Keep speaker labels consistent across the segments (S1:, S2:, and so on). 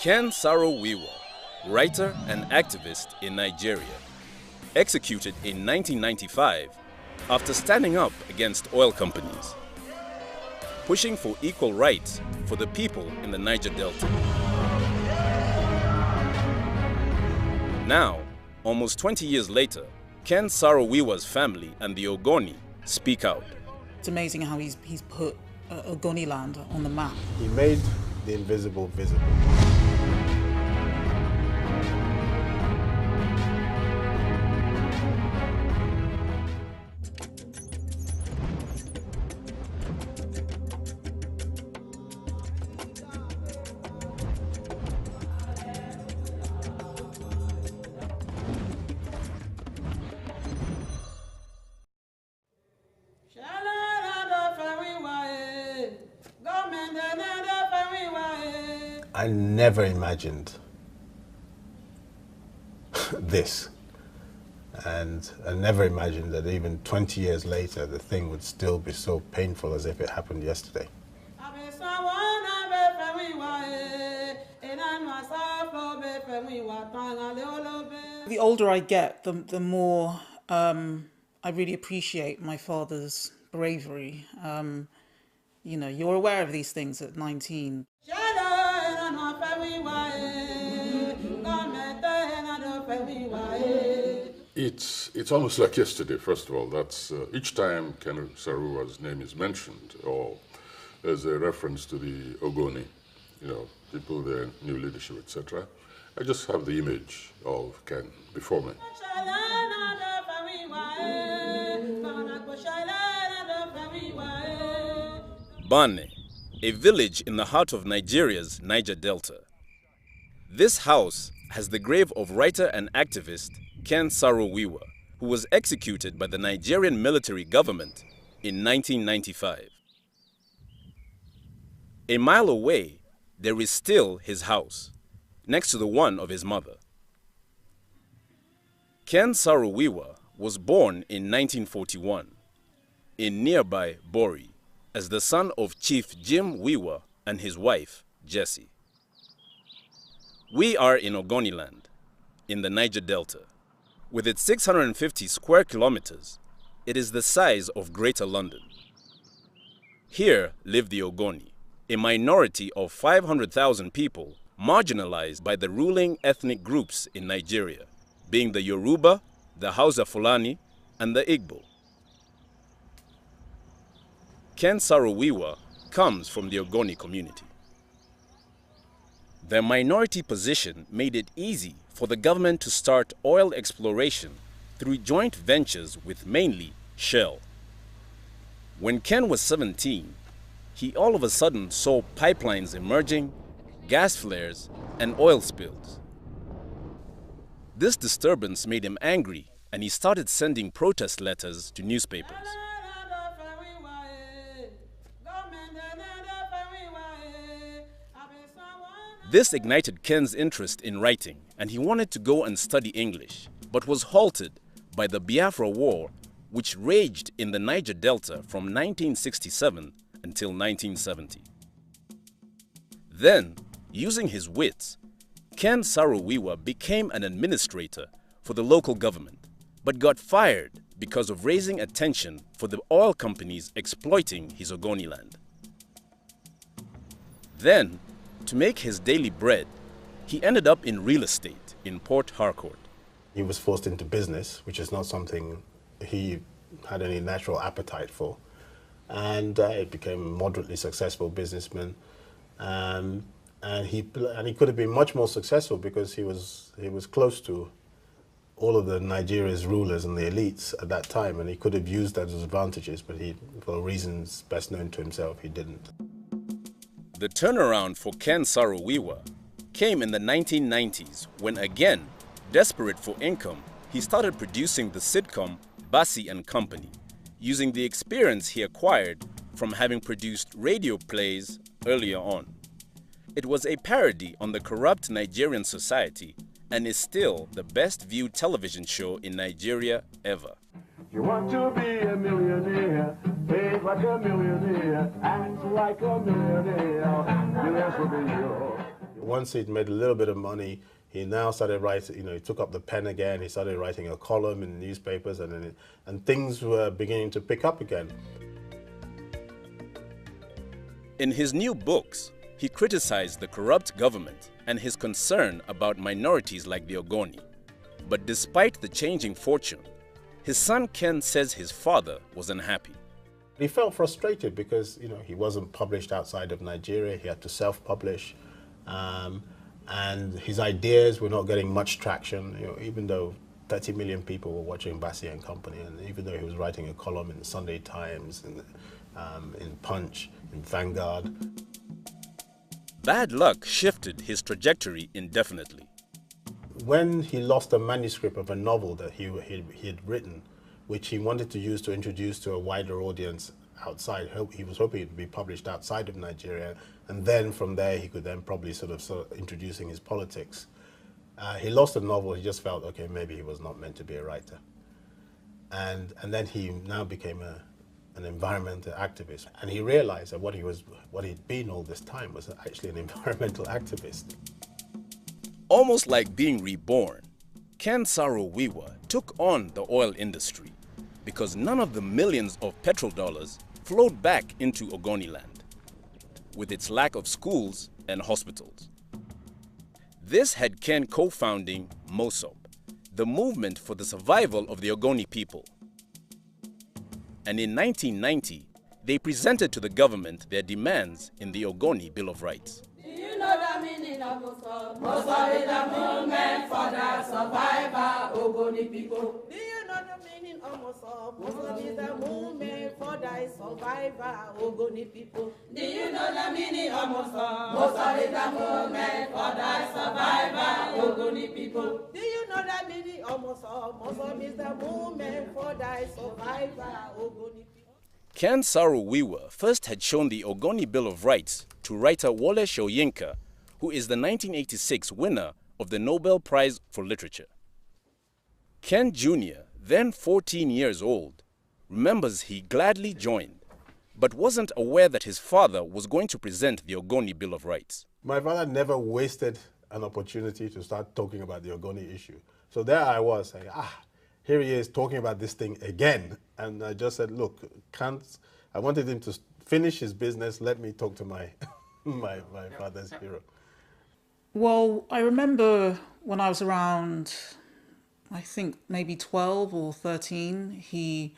S1: Ken Saro Wiwa, writer and activist in Nigeria, executed in 1995 after standing up against oil companies, pushing for equal rights for the people in the Niger Delta. Now, almost 20 years later, Ken Saro Wiwa's family and the Ogoni speak out.
S2: It's amazing how he's put Ogoni land on the map.
S3: He made the invisible visible. I never imagined this, and I never imagined that even 20 years later the thing would still be so painful as if it happened yesterday.
S2: The older I get, the more I really appreciate my father's bravery. You know, you're aware of these things at 19.
S4: It's almost like yesterday, first of all. That's each time Ken Sarowa's name is mentioned, or there's a reference to the Ogoni, you know, people, their new leadership, etc. I just have the image of Ken before me.
S1: Bane, a village in the heart of Nigeria's Niger Delta. This house has the grave of writer and activist Ken Saro Wiwa, who was executed by the Nigerian military government in 1995. A mile away, there is still his house, next to the one of his mother. Ken Saro Wiwa was born in 1941 in nearby Bori as the son of Chief Jim Wiwa and his wife, Jessie. We are in Ogoniland, in the Niger Delta. With its 650 square kilometers, it is the size of Greater London. Here live the Ogoni, a minority of 500,000 people marginalized by the ruling ethnic groups in Nigeria, being the Yoruba, the Hausa Fulani, and the Igbo. Ken Saro Wiwa comes from the Ogoni community. Their minority position made it easy for the government to start oil exploration through joint ventures with mainly Shell. When Ken was 17, he all of a sudden saw pipelines emerging, gas flares, and oil spills. This disturbance made him angry, and he started sending protest letters to newspapers. This ignited Ken's interest in writing, and he wanted to go and study English, but was halted by the Biafra War, which raged in the Niger Delta from 1967 until 1970. Then, using his wits, Ken Saro Wiwa became an administrator for the local government, but got fired because of raising attention for the oil companies exploiting his Ogoni land. Then, to make his daily bread, he ended up in real estate in Port Harcourt.
S3: He was forced into business, which is not something he had any natural appetite for. And he became a moderately successful businessman. And he could have been much more successful because he was close to all of the Nigeria's rulers and the elites at that time, and he could have used that as advantages, but for reasons best known to himself, he didn't.
S1: The turnaround for Ken Saro Wiwa came in the 1990s when, again, desperate for income, he started producing the sitcom Bassi and Company, using the experience he acquired from having produced radio plays earlier on. It was a parody on the corrupt Nigerian society and is still the best viewed television show in Nigeria ever.
S5: You want to be a millionaire, behave like a millionaire, act like a millionaire, millions will be yours.
S3: once he'd made a little bit of money, he now started writing, he took up the pen again, he started writing a column in newspapers, and things were beginning to pick up again.
S1: In his new books, he criticized the corrupt government and his concern about minorities like the Ogoni. But despite the changing fortune, his son Ken says his father was unhappy.
S3: He felt frustrated because, he wasn't published outside of Nigeria. He had to self-publish. And his ideas were not getting much traction, even though 30 million people were watching Bassi and Company, and even though he was writing a column in the Sunday Times, in Punch, in Vanguard.
S1: Bad luck shifted his trajectory indefinitely.
S3: When he lost a manuscript of a novel that he had written, which he wanted to use to introduce to a wider audience outside, he was hoping it would be published outside of Nigeria, and then from there he could then probably sort of introducing his politics. He lost the novel. He just felt, okay, maybe he was not meant to be a writer. And then he now became an environmental activist. And he realized that what he'd been all this time was actually an environmental activist.
S1: Almost like being reborn, Ken Saro Wiwa took on the oil industry because none of the millions of petrol dollars flowed back into Ogoni land, with its lack of schools and hospitals. This had Ken co-founding MOSOP, the movement for the survival of the Ogoni people. And in 1990, they presented to the government their demands in the Ogoni Bill of Rights.
S6: Do you know the meaning of MOSOP? MOSOP is the movement for the survival Ogoni people. Do you know the meaning of MOSOP? MOSOP is the movement for the survival Ogoni people. Do you know the meaning of MOSOP? MOSOP is the movement for the survival Ogoni people. Do you know the meaning of MOSOP? MOSOP is the movement for the survival Ogoni people.
S1: Ken Saro Wiwa first had shown the Ogoni Bill of Rights to writer Wole Soyinka, who is the 1986 winner of the Nobel Prize for Literature. Ken Jr., then 14 years old, remembers he gladly joined, but wasn't aware that his father was going to present the Ogoni Bill of Rights.
S3: My father never wasted an opportunity to start talking about the Ogoni issue. So there I was saying, here he is talking about this thing again. And I just said, look, I wanted him to finish his business. Let me talk to my, my father's hero.
S2: Well, I remember when I was around, I think maybe 12 or 13, he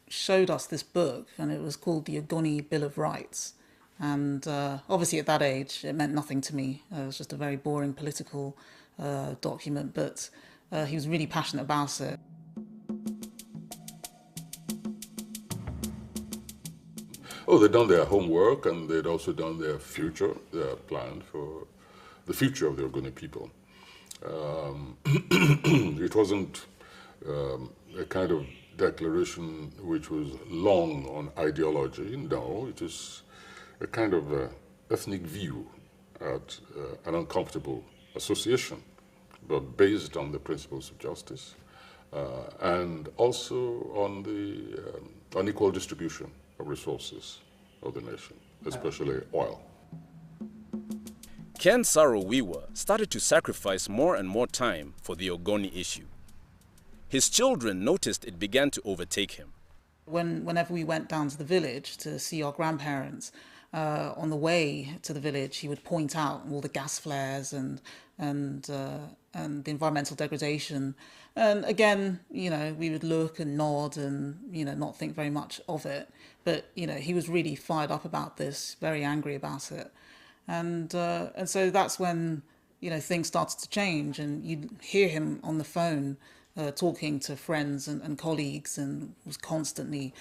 S2: showed us this book, and it was called the Ogoni Bill of Rights. And obviously at that age, it meant nothing to me. It was just a very boring political document, but he was really passionate about it.
S4: Oh, they'd done their homework, and they'd also done their plan for the future of the Ogoni people. It wasn't a kind of declaration which was long on ideology. No, it was a kind of ethnic view at an uncomfortable association, but based on the principles of justice and also on the unequal distribution of resources of the nation, especially oil.
S1: Ken Saro Wiwa started to sacrifice more and more time for the Ogoni issue. His children noticed it began to overtake him.
S2: Whenever we went down to the village to see our grandparents, on the way to the village, he would point out all the gas flares and the environmental degradation. And again, we would look and nod and, not think very much of it. But, he was really fired up about this, very angry about it. And so that's when, things started to change, and you'd hear him on the phone talking to friends and colleagues, and was constantly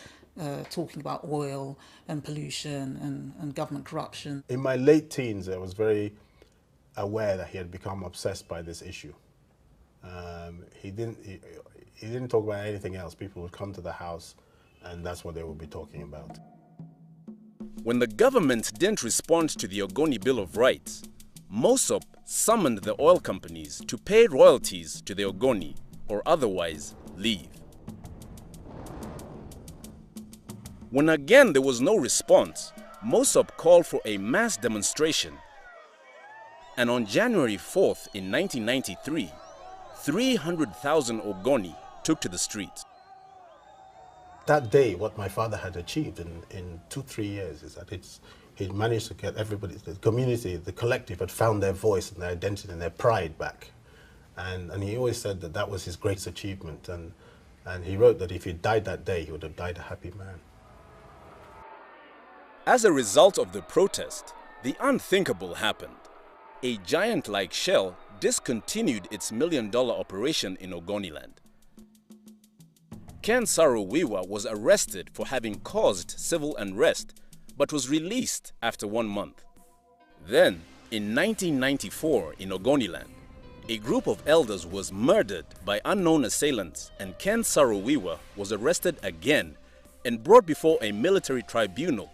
S2: talking about oil and pollution and government corruption.
S3: In my late teens, I was very aware that he had become obsessed by this issue. He didn't talk about anything else. People would come to the house, and that's what they would be talking about.
S1: When the government didn't respond to the Ogoni Bill of Rights, MOSOP summoned the oil companies to pay royalties to the Ogoni or otherwise leave. When again there was no response, MOSOP called for a mass demonstration And on January 4th in 1993, 300,000 Ogoni took to the streets.
S3: That day, what my father had achieved in 2-3 years is that he'd managed to get everybody, the community, the collective had found their voice and their identity and their pride back. And he always said that that was his greatest achievement. And he wrote that if he died that day, he would have died a happy man.
S1: As a result of the protest, the unthinkable happened. A giant-like shell discontinued its million-dollar operation in Ogoniland. Ken Saro Wiwa was arrested for having caused civil unrest, but was released after 1 month. Then, in 1994 in Ogoniland, a group of elders was murdered by unknown assailants, and Ken Saro Wiwa was arrested again and brought before a military tribunal.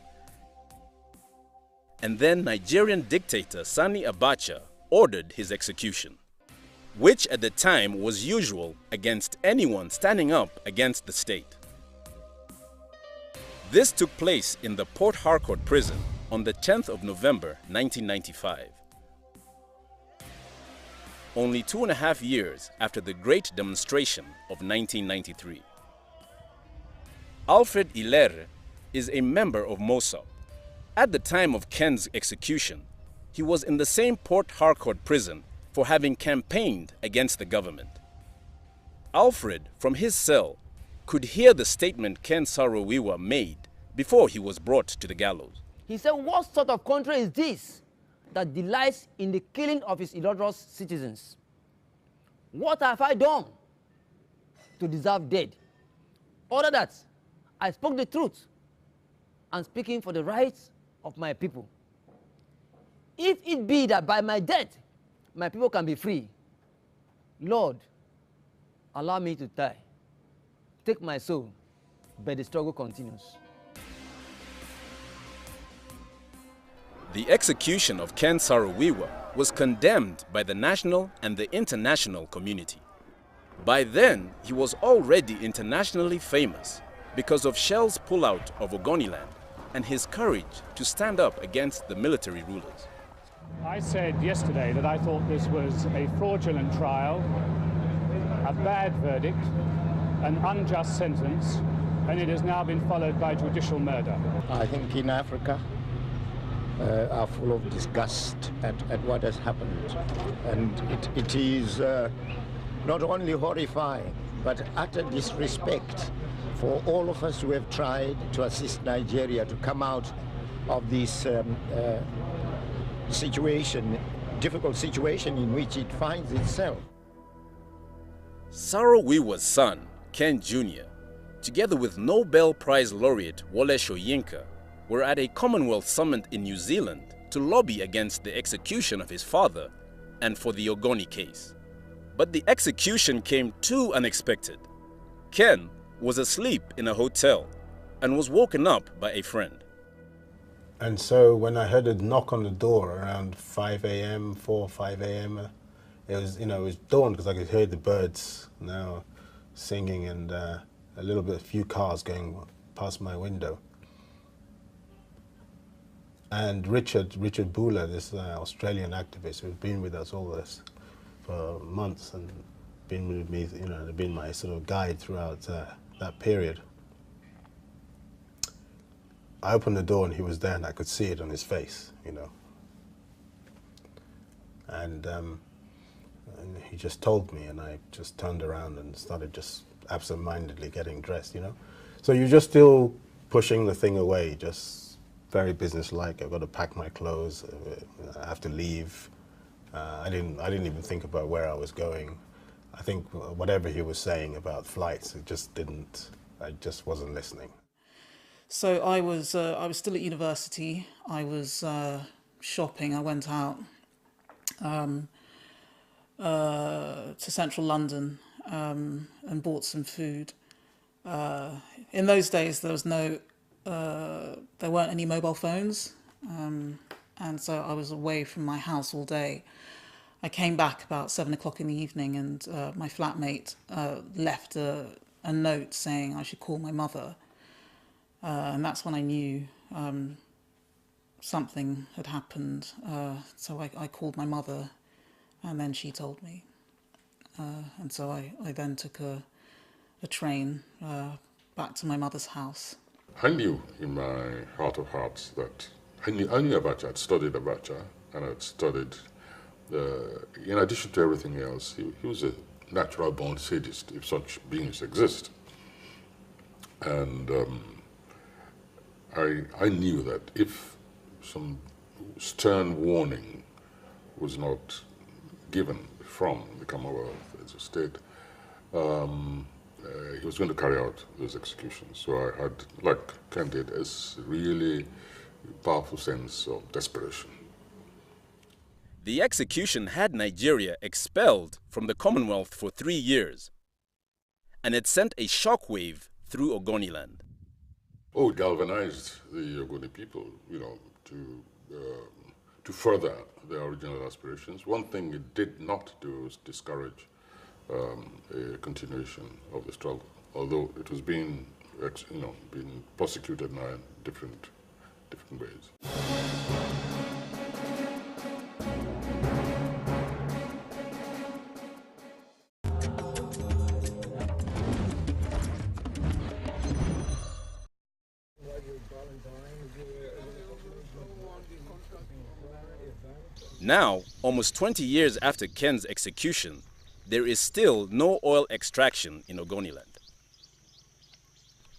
S1: And then Nigerian dictator Sani Abacha ordered his execution, which at the time was usual against anyone standing up against the state. This took place in the Port Harcourt prison on the 10th of November 1995. Only 2.5 years after the Great Demonstration of 1993. Alfred Ilere is a member of Mossop. At the time of Ken's execution, he was in the same Port Harcourt prison for having campaigned against the government. Alfred, from his cell, could hear the statement Ken Saro Wiwa made before he was brought to the gallows.
S7: He said, what sort of country is this that delights in the killing of its illustrious citizens? What have I done to deserve death? Other that I spoke the truth and speaking for the rights of my people. If it be that by my death my people can be free, Lord, allow me to die. Take my soul, but the struggle continues.
S1: The execution of Ken Saro Wiwa was condemned by the national and the international community. By then, he was already internationally famous because of Shell's pullout of Ogoniland and his courage to stand up against the military rulers.
S8: I said yesterday that I thought this was a fraudulent trial, a bad verdict, an unjust sentence, and it has now been followed by judicial murder.
S9: I think in Africa are full of disgust at what has happened. And it is not only horrifying, but utter disrespect for all of us who have tried to assist Nigeria to come out of this difficult situation in which it finds itself.
S1: Saro Wiwa's son, Ken Jr., together with Nobel Prize laureate Wole Soyinka, were at a Commonwealth summit in New Zealand to lobby against the execution of his father and for the Ogoni case. But the execution came too unexpected. Ken was asleep in a hotel and was woken up by a friend.
S3: And so when I heard a knock on the door around 5 a.m., 4 or 5 a.m., it was, it was dawn because I could hear the birds now singing and a few cars going past my window. And Richard Bula, this Australian activist who's been with us all this for months and been with me, been my sort of guide throughout that period. I opened the door and he was there and I could see it on his face, And he just told me and I just turned around and started just absent-mindedly getting dressed, So you're just still pushing the thing away, just very businesslike. I've got to pack my clothes. I have to leave. I didn't even think about where I was going. I think whatever he was saying about flights, I just wasn't listening.
S2: So I was still at university. I was shopping. I went out to central London and bought some food. In those days, there weren't any mobile phones, and so I was away from my house all day. I came back about 7 o'clock in the evening, and my flatmate left a note saying I should call my mother, and that's when I knew something had happened. So I called my mother, and then she told me. And so I then took a train back to my mother's house.
S4: I knew in my heart of hearts that I knew Abacha. I'd studied Abacha, and I'd studied, in addition to everything else, he was a natural-born sadist, if such beings exist. And I knew that if some stern warning was not given from the Commonwealth as a state, he was going to carry out those executions. So I had, like Ken did, a really powerful sense of desperation.
S1: The execution had Nigeria expelled from the Commonwealth for 3 years, and it sent a shockwave through Ogoniland.
S4: Oh, it galvanized the Ogoni people, to further their original aspirations. One thing it did not do was discourage a continuation of the struggle, although it was being prosecuted now in different ways.
S1: Now, almost 20 years after Ken's execution, there is still no oil extraction in Ogoniland.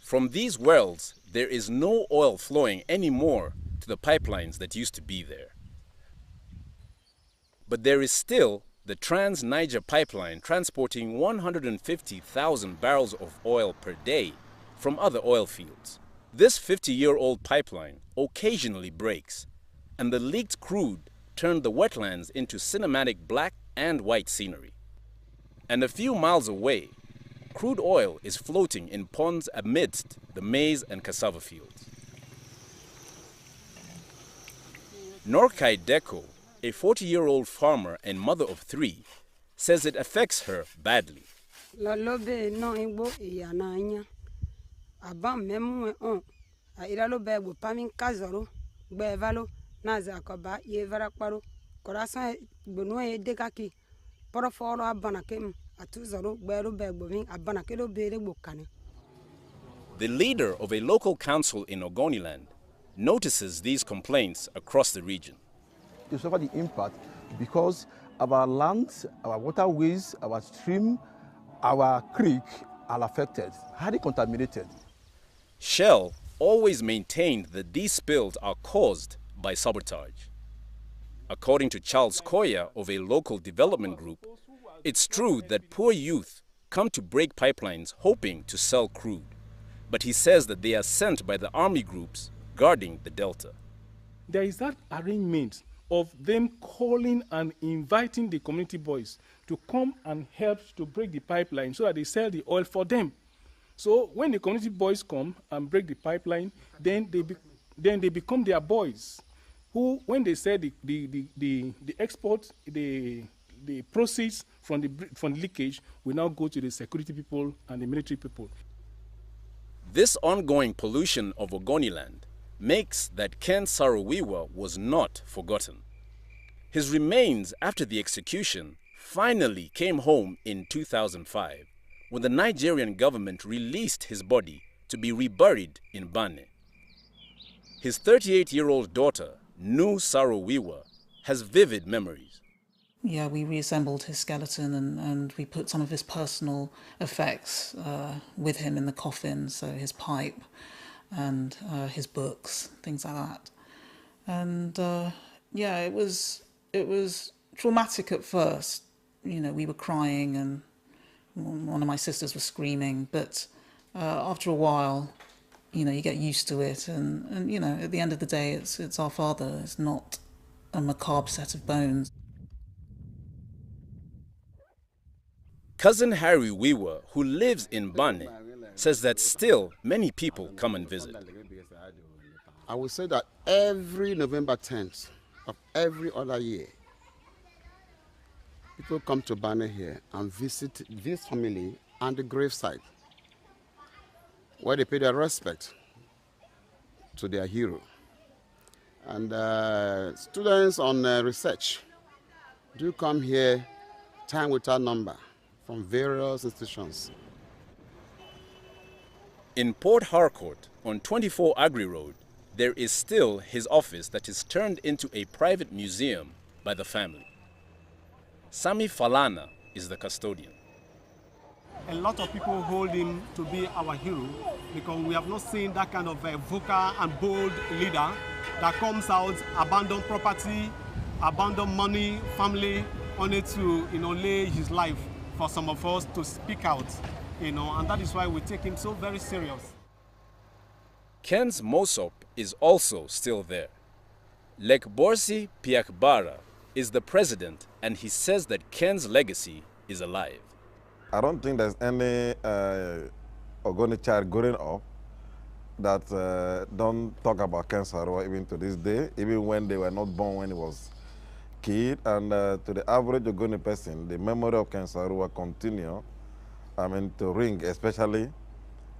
S1: From these wells, there is no oil flowing anymore to the pipelines that used to be there. But there is still the Trans-Niger pipeline transporting 150,000 barrels of oil per day from other oil fields. This 50-year-old pipeline occasionally breaks, and the leaked crude turned the wetlands into cinematic black and white scenery. And a few miles away, crude oil is floating in ponds amidst the maize and cassava fields. Norkai Deko, a 40-year-old farmer and mother of 3, says it affects her badly. The leader of a local council in Ogoniland notices these complaints across the region.
S10: To suffer the impact because our lands, our waterways, our stream, our creek are affected, highly contaminated.
S1: Shell always maintained that these spills are caused by sabotage. According to Charles Koya of a local development group, it's true that poor youth come to break pipelines hoping to sell crude, but he says that they are sent by the army groups guarding the delta.
S11: There is that arrangement of them calling and inviting the community boys to come and help to break the pipeline so that they sell the oil for them. So when the community boys come and break the pipeline, then they become their boys, who, when they sell the export, the proceeds from the leakage will now go to the security people and the military people.
S1: This ongoing pollution of Ogoniland makes that Ken Saro Wiwa was not forgotten. His remains after the execution finally came home in 2005, when the Nigerian government released his body to be reburied in Bane. His 38-year-old daughter, Nu Saro Wiwa, has vivid memories.
S2: Yeah, we reassembled his skeleton and we put some of his personal effects with him in the coffin, so his pipe and his books, things like that. And yeah, it was traumatic at first. You know, we were crying and one of my sisters was screaming, but after a while, you know, you get used to it, and you know, at the end of the day, it's our father. It's not a macabre set of bones.
S1: Cousin Harry Wiwa, who lives in Bane, says that still many people come and visit.
S12: I would say that every November 10th of every other year, people come to Bane here and visit this family and the gravesite, where they pay their respect to their hero. And students on research do come here time without number from various institutions.
S1: In Port Harcourt, on 24 Agri Road, there is still his office that is turned into a private museum by the family. Sami Falana is the custodian.
S13: A lot of people hold him to be our hero because we have not seen that kind of vocal and bold leader that comes out, abandon property, abandon money, family, only to lay his life for some of us to speak out, and that is why we take him so very serious.
S1: Ken's Mosop is also still there. Lekborsi Piakbara is the president, and he says that Ken's legacy is alive.
S14: I don't think there's any Ogoni child growing up that don't talk about Ken Saro even to this day, even when they were not born, when he was kid. And to the average Ogoni person, the memory of Ken Saro will continue, to ring, especially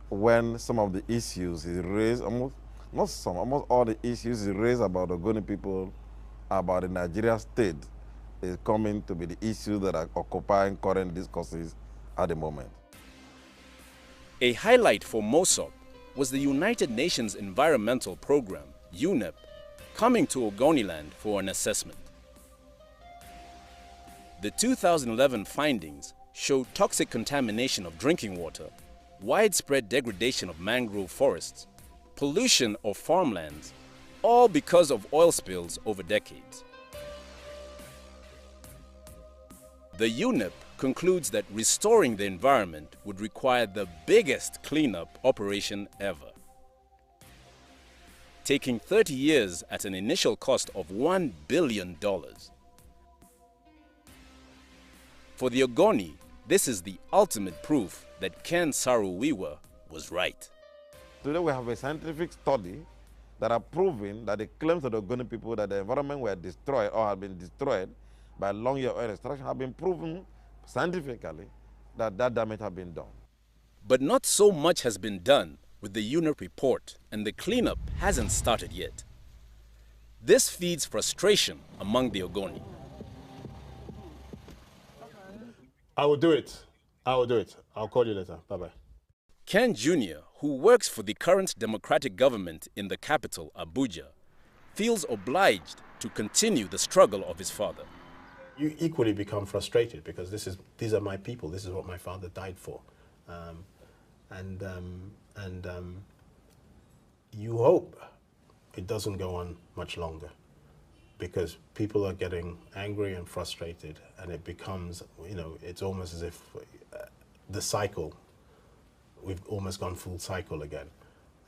S14: when some of the issues he raised, almost all the issues he raised about Ogoni people, about the Nigeria state, is coming to be the issues that are occupying current discourses at the moment.
S1: A highlight for Mosop was the United Nations Environmental Program, UNEP, coming to Ogoniland for an assessment. The 2011 findings showed toxic contamination of drinking water, widespread degradation of mangrove forests, pollution of farmlands, all because of oil spills over decades. The UNEP concludes that restoring the environment would require the biggest cleanup operation ever, taking 30 years at an initial cost of $1 billion. For the Ogoni, this is the ultimate proof that Ken Saro Wiwa was right.
S14: Today we have a scientific study that are proving that the claims of the Ogoni people that the environment were destroyed or have been destroyed by long-year oil extraction have been proven scientifically that that damage has been done.
S1: But not so much has been done with the UNEP report, and the cleanup hasn't started yet. This feeds frustration among the Ogoni.
S3: I will do it. I will do it. I'll call you later. Bye-bye.
S1: Ken Jr., who works for the current democratic government in the capital, Abuja, feels obliged to continue the struggle of his father.
S3: You equally become frustrated because these are my people. This is what my father died for, you hope it doesn't go on much longer because people are getting angry and frustrated, and it becomes, it's almost as if the cycle, we've almost gone full cycle again,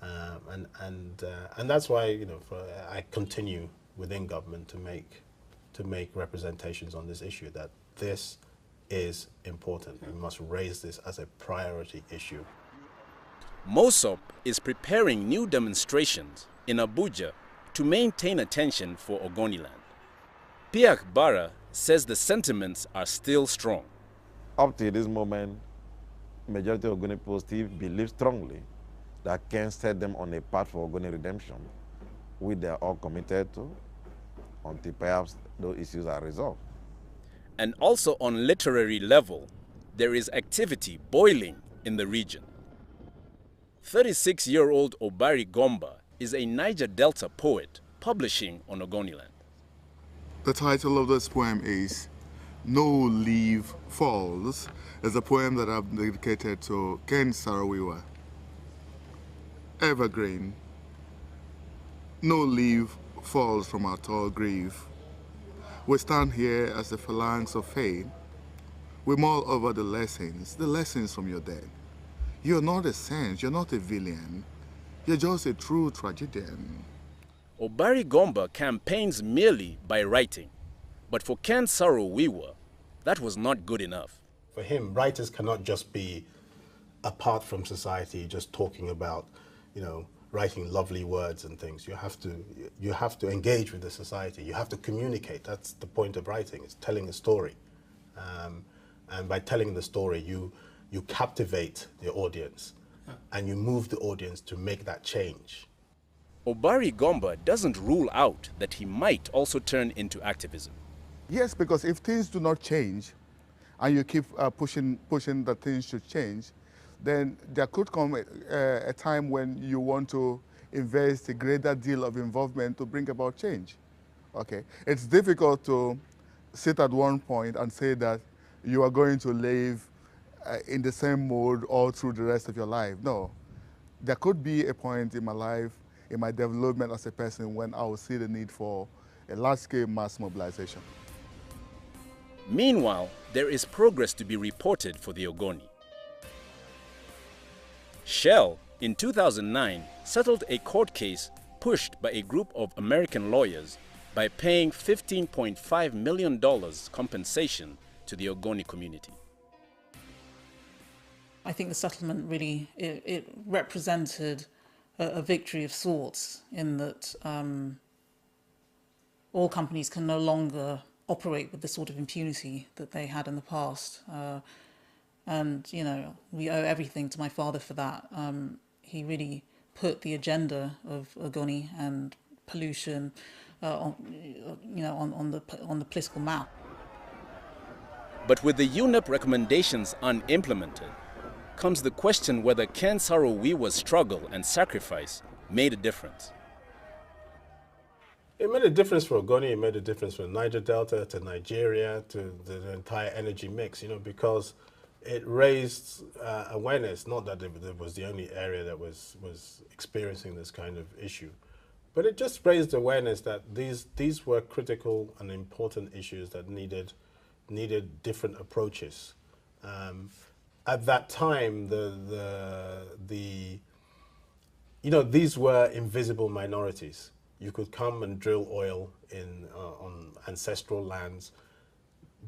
S3: and that's why I continue within government to make representations on this issue, that this is important. We must raise this as a priority issue.
S1: Mosop is preparing new demonstrations in Abuja to maintain attention for Ogoniland. Piak Bara says the sentiments are still strong.
S14: Up to this moment, majority of Ogoni people still believe strongly that Ken set them on a path for Ogoni redemption, which they are all committed to, until perhaps those issues are resolved.
S1: And also on literary level, there is activity boiling in the region. 36-year-old Obari Gomba is a Niger Delta poet publishing on Ogoniland.
S15: The title of this poem is No Leaf Falls. It's a poem that I've dedicated to Ken Saro Wiwa. Evergreen. No leaf falls from our tall grave. We stand here as the phalanx of fate. We mull over the lessons from your dead. You're not a saint, you're not a villain. You're just a true tragedian.
S1: Obari Gomba campaigns merely by writing. But for Ken Saro Wiwa, that was not good enough.
S3: For him, writers cannot just be apart from society, just talking about, writing lovely words and things. You have to engage with the society. You have to communicate. That's the point of writing. It's telling a story, and by telling the story, you captivate the audience, and you move the audience to make that change.
S1: Obari Gomba doesn't rule out that he might also turn into activism.
S15: Yes, because if things do not change, and you keep pushing that things should change, then there could come a time when you want to invest a greater deal of involvement to bring about change. Okay, it's difficult to sit at one point and say that you are going to live in the same mode all through the rest of your life. No, there could be a point in my life, in my development as a person, when I will see the need for a large-scale mass mobilization.
S1: Meanwhile, there is progress to be reported for the Ogoni. Shell, in 2009, settled a court case pushed by a group of American lawyers by paying $15.5 million compensation to the Ogoni community.
S2: I think the settlement really, it represented a victory of sorts in that all companies can no longer operate with the sort of impunity that they had in the past. And, you know, we owe everything to my father for that. He really put the agenda of Ogoni and pollution on the political map.
S1: But with the UNEP recommendations unimplemented, comes the question whether Ken Saro Wiwa's struggle and sacrifice made a difference.
S3: It made a difference for Ogoni, it made a difference for Niger Delta, to Nigeria, to the entire energy mix, you know, because it raised awareness, not that it was the only area that was experiencing this kind of issue, but it just raised awareness that these were critical and important issues that needed different approaches. At that time, these were invisible minorities. You could come and drill oil on ancestral lands.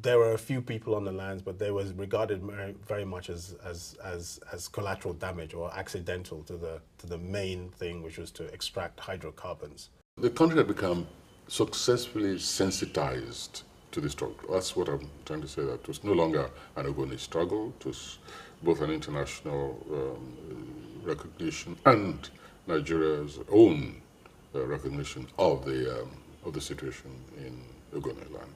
S3: There were a few people on the lands, but they was regarded very much as collateral damage or accidental to the main thing, which was to extract hydrocarbons.
S4: The country had become successfully sensitized to the struggle. That's what I'm trying to say, that it was no longer an Ogoni struggle. It was both an international recognition and Nigeria's own recognition of the situation in Ogoni land.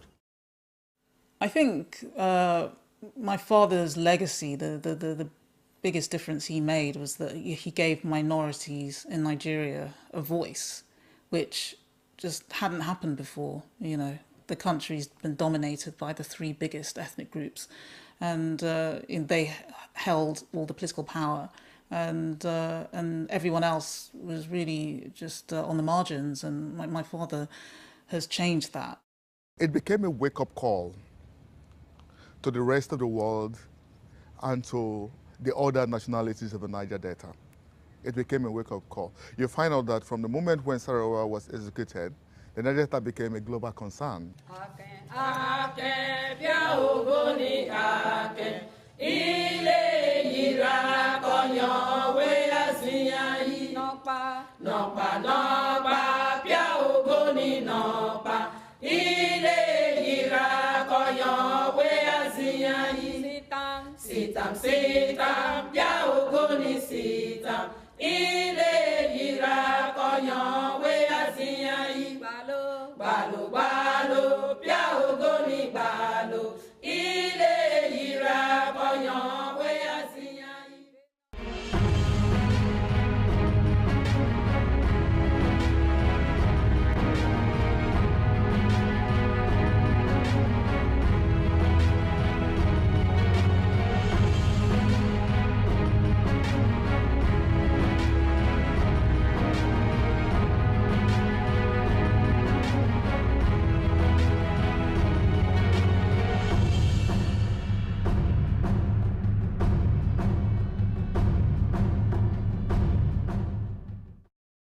S2: I think my father's legacy, the biggest difference he made was that he gave minorities in Nigeria a voice, which just hadn't happened before. You know, the country's been dominated by the three biggest ethnic groups, and they held all the political power, and everyone else was really just on the margins. And my father has changed that.
S15: It became a wake-up call to the rest of the world and to the other nationalities of the Niger Delta. It became a wake-up call. You find out that from the moment when Saro was executed, the Niger Delta became a global concern.
S6: Sitam, ya Ogoni sitam, ile yira konyo